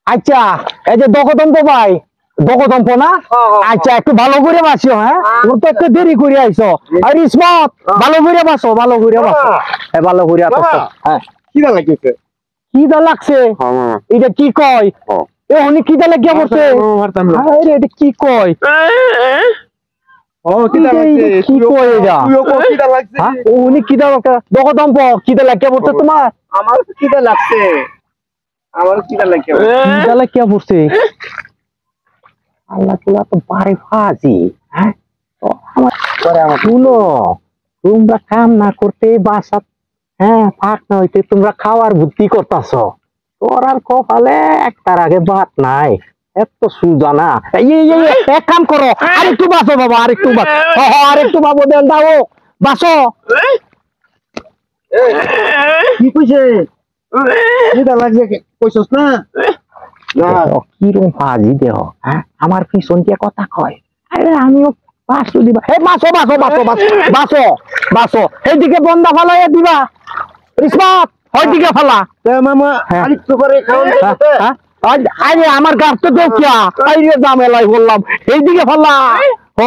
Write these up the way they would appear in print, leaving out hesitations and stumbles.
আচ্ছা এই যে দগদম্প ভাই দগদম্প না আচ্ছা একটু ভালো করে বাসিও হ্যাঁ তোর তো একটু দেরি করে আইছো আর ইসমত ভালো করে বাসো ভালো করে বাসো হ্যাঁ ভালো করে বাসো হ্যাঁ কিরা লাগছে কিদা লাগছে এটা কি কয় এ উনি কিদা লাগিয়া পড়ছে আরে এটা কি কয় ও কিরা লাগছে কি কয় এটা তুইও কো কিরা লাগছে উনি কিদা দগদম্প কিদা লাগিয়া পড়ছে তোমার আমার কিরা লাগছে আমার কিরা লাগছে কিদা লাগিয়া পড়ছে আল্লাহ তোলা তো পারে ফাজি হ্যাঁ আমার শুনো তোমরা কাম না করতে বাসা হ্যাঁ ফাঁক না হইতে তোমরা খাওয়ার বুদ্ধি করতেছ তোর আর কপালে একটার আগে ভাত নাই এত সুজা না এক কাম করো আরেকটু বাঁচো বাবা আরেকটু আরেকটু বাবু দেন দাও বাঁচো কি কইছে কিরা লাগছে কইছস না কিরম ফাজি দেহ হ্যাঁ আমার পিছন দিয়ে কথা কয় আরে আমিও বাঁচো দিবা হে বাঁচো বাঁচো বাঁচো বাঁচো বাঁচো এইদিকে বন্ধা ফালাইয়া দিবা ইসমত ওইদিকে ফালা মামা আরেকটু করে খাওন আরে আমার গাছ তো দেখিয়া আইরে জামেলাই বললাম এইদিকে ফালা হ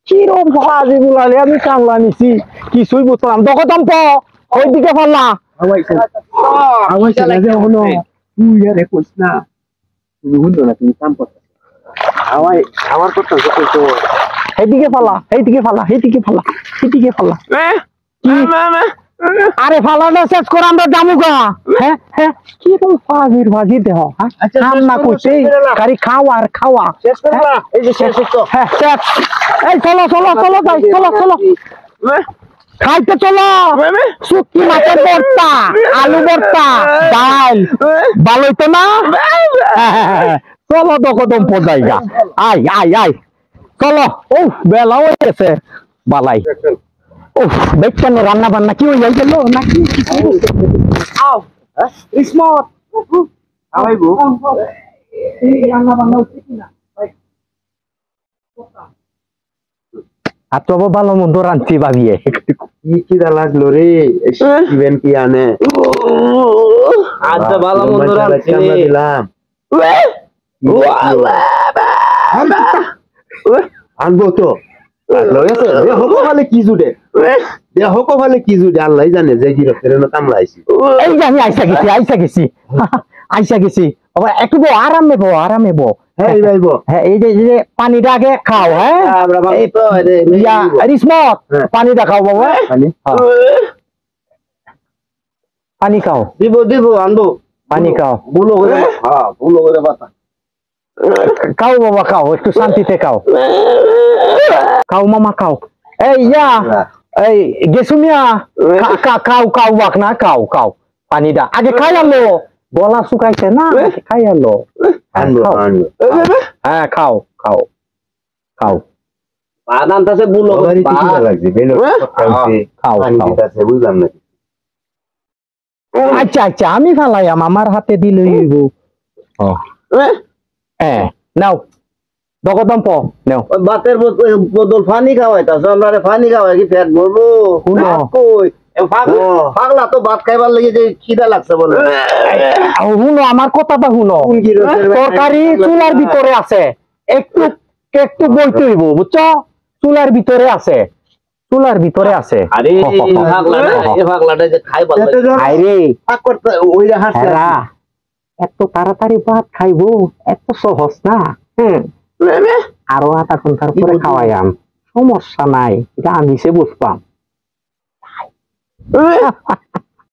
কিরম ফাজি বুলালে আমি কামলা নিছি কিছুই বুঝলাম দগদম্প ওইদিকে ফালা আওয়াইছে লাগে হলো তুই আরে কইছ না তুমি হুন না তুমি কাম করতে আমার কথা কইছো এইদিকে ফালা এইদিকে ফালা এইদিকে ফালা এইদিকে ফালা আরে ফালাটা শেষ করে আমরা জামুগা হ্যাঁ হ্যাঁ কি বল ফাজির ভাজি দেহ কাম না করছে গাড়ি খাওয়া আর খাওয়া শেষ করে না এই যে শেষ করছো হ্যাঁ শেষ এই চলো চলো চলো যাই চলো চলো খাইতে চলো শুটকি মাছের ভর্তা আলু ভর্তা ডাল ভালোই তো না চলো দগদম্প জায়গা আই আই আই চলো ও বেলা হয়ে গেছে বালাই ও দেখছেন রান্না বান্না কি হয়ে গেল নাকি আও ইসমত আইবো রান্না বান্না হচ্ছে কিনা আর তো ভালো মন্দ রাঁধছি ভাবিয়ে কি কিরা লাগলো রে ইভেন কি আনে আচ্ছা ভালো মন্দ রাঁধছি দিলাম আনবো তো দেহ কপালে কি জুড়ে দেহ কপালে কি জুড়ে আল্লাহ জানে যে গিরফের কামড়াইছি এই যে আমি আইসা গেছি বাবা একটু আরামে বো হ্যাঁ ভাইবো হ্যাঁ এই যে পানিটা আগে খাও হ্যাঁ রিসমত পানিটা খাও বাবা পানি খাও দিব আনবো পানি খাও বুলো করে হ্যাঁ বুলো করে পাতা খাও বাবা খাও একটু শান্তিতে খাও খাও মামা খাও এই এই গেসুমিয়া খাও বাক না খাও পানিটা আগে খাই আলো গলা শুকাইছে না খাই আলো হ্যাঁ খাও আনতাছে বুলো করে লাগছে খাও বুঝলাম না আচ্ছা আমি ফালাইয়াম আমার হাতে দিলে হ্যাঁ নাও দগদম্প নাও ভাতের বদল পানি খাওয়াইতাছ আমরা পানি খাওয়াই কি পেট ভরবো কই পাগলা তো ভাত খাইবার লাগে যে খিদা লাগছে বলে শুনো আমার কথাটা শুনো তরকারি চুলার ভিতরে আছে একটু একটু বলতে হইব বুঝছো চুলার ভিতরে আছে আরে এই পাগলাটা যে খাইবার লাগে আরে পাক করতে ওইরা হাসছে এত তাড়াতাড়ি ভাত খাইবো এত সহজ না আরো আধা ঘন্টার পরে খাওয়াইয়াম সমস্যা নাই এটা আমি সে বুঝবাম